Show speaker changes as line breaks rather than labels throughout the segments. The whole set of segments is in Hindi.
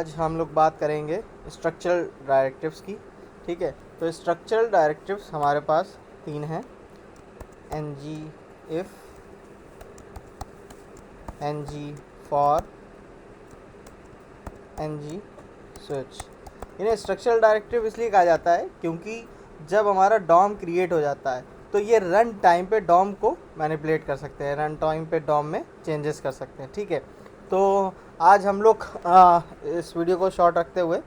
आज हम लोग बात करेंगे स्ट्रक्चरल डायरेक्टिव्स की। ठीक है, तो स्ट्रक्चरल डायरेक्टिव्स हमारे पास तीन हैं, N G if, N G for, N G switch. इन्हें स्ट्रक्चरल डायरेक्टिव इसलिए कहा जाता है क्योंकि जब हमारा डॉम क्रिएट हो जाता है तो ये रन टाइम पे डॉम को मैनिपुलेट कर सकते हैं, रन टाइम पे डॉम में चेंजेस कर सकते हैं। ठीक है, तो आज हम लोग इस वीडियो को शॉर्ट रखते हुए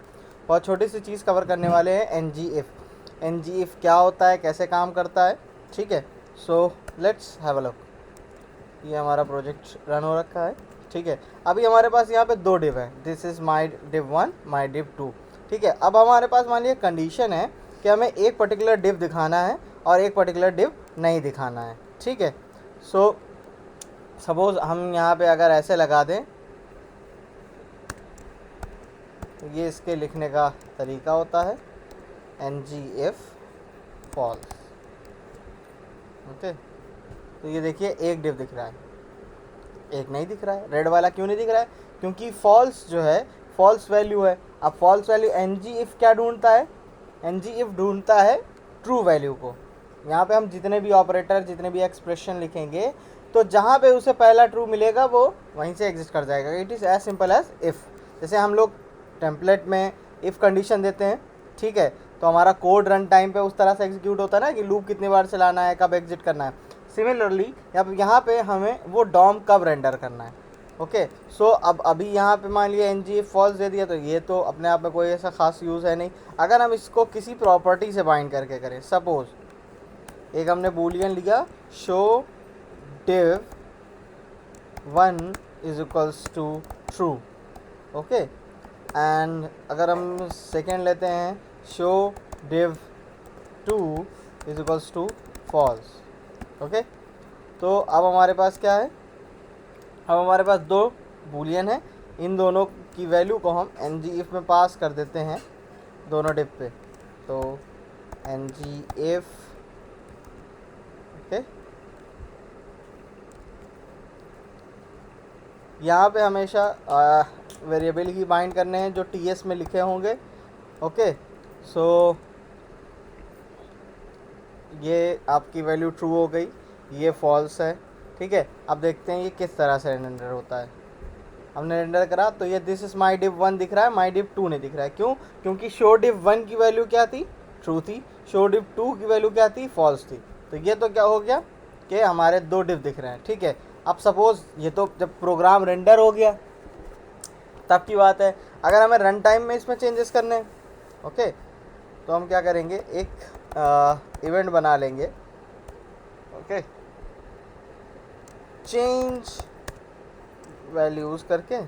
बहुत छोटी सी चीज़ कवर करने वाले हैं, N G if. N G if क्या होता है, कैसे काम करता है। ठीक है, so let's have a look. ये हमारा प्रोजेक्ट रन हो रखा है। ठीक है, अभी हमारे पास यहाँ पे दो डिव है, this is my div 1, my div 2। ठीक है, अब हमारे पास मान लीजिए कंडीशन है कि हमें एक पर्टिकुलर डिव दिखाना है और एक पर्टिकुलर डिव नहीं दिखाना है। ठीक है, सो सपोज़ हम यहाँ पे अगर ऐसे लगा दें तो ये इसके लिखने का तरीका होता है, N G if false. Okay, तो ये देखिए एक डिव दिख रहा है, एक नहीं दिख रहा है। रेड वाला क्यों नहीं दिख रहा है? क्योंकि फॉल्स जो है फॉल्स वैल्यू है। अब false value N G if क्या ढूंढता है? एन जी इफ ढूंढता है ट्रू वैल्यू को। यहाँ पे हम जितने भी ऑपरेटर, जितने भी एक्सप्रेशन लिखेंगे तो जहाँ पे उसे पहला ट्रू मिलेगा वो वहीं से एग्जिस्ट कर जाएगा। It is as simple as if. जैसे हम लोग टेम्पलेट में इफ़ कंडीशन देते हैं, ठीक है, तो हमारा कोड रन टाइम पे उस तरह से एग्जीक्यूट होता है ना कि लूप कितनी बार चलाना है, कब एग्जिट करना है। सिमिलरली यहाँ पे हमें वो डॉम कब रेंडर करना है। ओके, सो अब अभी यहाँ पे मान लिया एन जी फॉल्स दे दिया तो ये तो अपने आप में कोई ऐसा खास यूज़ है नहीं। अगर हम इसको किसी प्रॉपर्टी से बाइंड करके करें, सपोज एक हमने बूलियन लिया, show div 1 is equals to true. Okay, and अगर हम सेकेंड लेते हैं, show div 2 is equals to false. Okay, तो अब हमारे पास क्या है? अब हमारे पास दो बूलियन है, इन दोनों की वैल्यू को हम एन जी इफ में पास कर देते हैं दोनों डिप पे। तो एन जी इफ, ओके, यहाँ पे हमेशा वेरिएबल ही बाइंड करने हैं जो टी एस में लिखे होंगे। ओके, सो ये आपकी वैल्यू ट्रू हो गई, ये फॉल्स है। ठीक है, अब देखते हैं ये किस तरह से रेंडर होता है। हमने रेंडर करा तो ये दिस इज माई डिव 1 दिख रहा है, माई डिव 2 नहीं दिख रहा है। क्यों? क्योंकि शो डिव 1 की वैल्यू क्या थी? ट्रू थी। शो डिव 2 की वैल्यू क्या थी? फॉल्स थी। तो ये तो क्या हो गया कि हमारे दो डिव दिख रहे हैं। ठीक है, अब सपोज़ ये तो जब प्रोग्राम रेंडर हो गया तब की बात है। अगर हमें रन टाइम में इसमें चेंजेस करने हैं, ओके, तो हम क्या करेंगे, एक इवेंट बना लेंगे। ओके, चेंज वैल्यूज़ करके।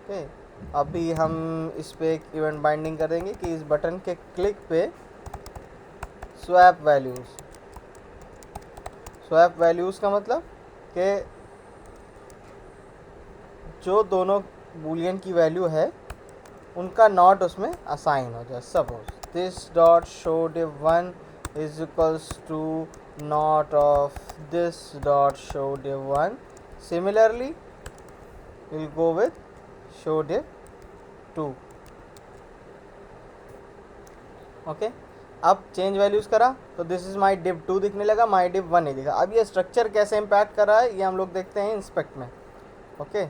ओके, अभी हम इस पे एक इवेंट बाइंडिंग करेंगे कि इस बटन के क्लिक पे स्वैप वैल्यूज़। स्वैप वैल्यूज़ का मतलब कि जो दोनों बूलियन की वैल्यू है उनका नॉट उसमें असाइन हो जाए। Suppose this dot show div 1 is equals to not of this dot show div 1। Similarly will go with show div 2। Okay, अब चेंज वैल्यूज़ करा तो दिस इज़ माई डिव 2 दिखने लगा, माई डिव 1 नहीं दिखा। अब ये स्ट्रक्चर कैसे इम्पैक्ट कर रहा है ये हम लोग देखते हैं इंस्पेक्ट में। ओके,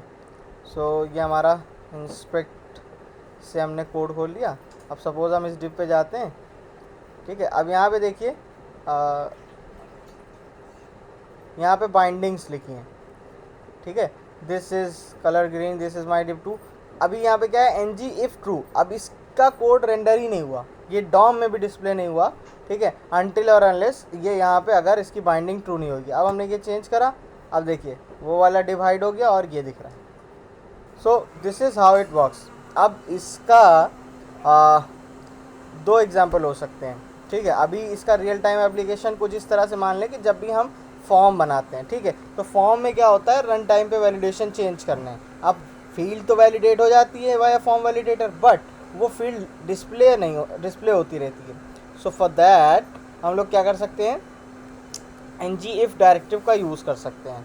सो ये हमारा इंस्पेक्ट से हमने कोड खोल लिया। अब सपोज़ हम इस डिव पे जाते हैं। ठीक है, अब यहाँ पे देखिए, यहाँ पे बाइंडिंग्स लिखी हैं। ठीक है, this is colour green, this is my div 2। अभी यहाँ पे क्या है, एन जी इफ़ ट्रू। अब इसका कोड रेंडर ही नहीं हुआ, ये डॉम में भी डिस्प्ले नहीं हुआ। ठीक है, अनटिल और अनलेस ये यहाँ पे अगर इसकी बाइंडिंग ट्रू नहीं होगी। अब हमने ये चेंज करा, अब देखिए वो वाला डिवाइड हो गया और ये दिख रहा है। So this is how it works. अब इसका दो एग्जाम्पल हो सकते हैं। ठीक है, अभी इसका रियल टाइम एप्लीकेशन कुछ इस तरह से मान लें कि जब भी हम फॉर्म बनाते हैं, ठीक है, तो फॉर्म में क्या होता है, रन टाइम पे वैलिडेशन चेंज करने हैं। अब फील्ड तो वैलिडेट हो जाती है वाया फॉर्म वैलिडेटर, बट वो फील्ड डिस्प्ले नहीं डिस्प्ले होती रहती है। सो फॉर दैट हम लोग क्या कर सकते हैं, एन जी इफ डायरेक्टिव का यूज़ कर सकते हैं।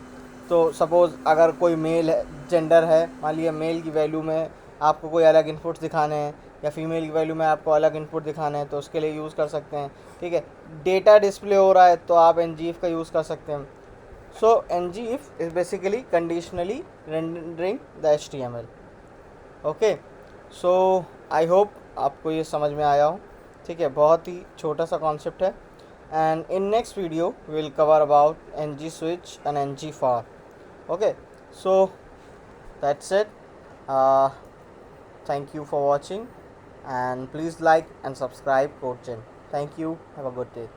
तो सपोज़ अगर कोई मेल है, जेंडर है, मान लिया मेल की वैल्यू में आपको कोई अलग इनपुट्स दिखाने हैं या फीमेल की वैल्यू में आपको अलग इनपुट दिखाने हैं, तो उसके लिए यूज़ कर सकते हैं। ठीक है, डेटा डिस्प्ले हो रहा है तो आप ngIf का यूज़ कर सकते हैं। सो ngIf is basically conditionally rendering the HTML। Okay, so I hope आपको ये समझ में आया हो। ठीक है, बहुत ही छोटा सा कॉन्सेप्ट है। And in next video we will cover about ng switch and ng for। okay, so that's it. Thank you for watching, and please like and subscribe CodeGen. Thank you, have a good day.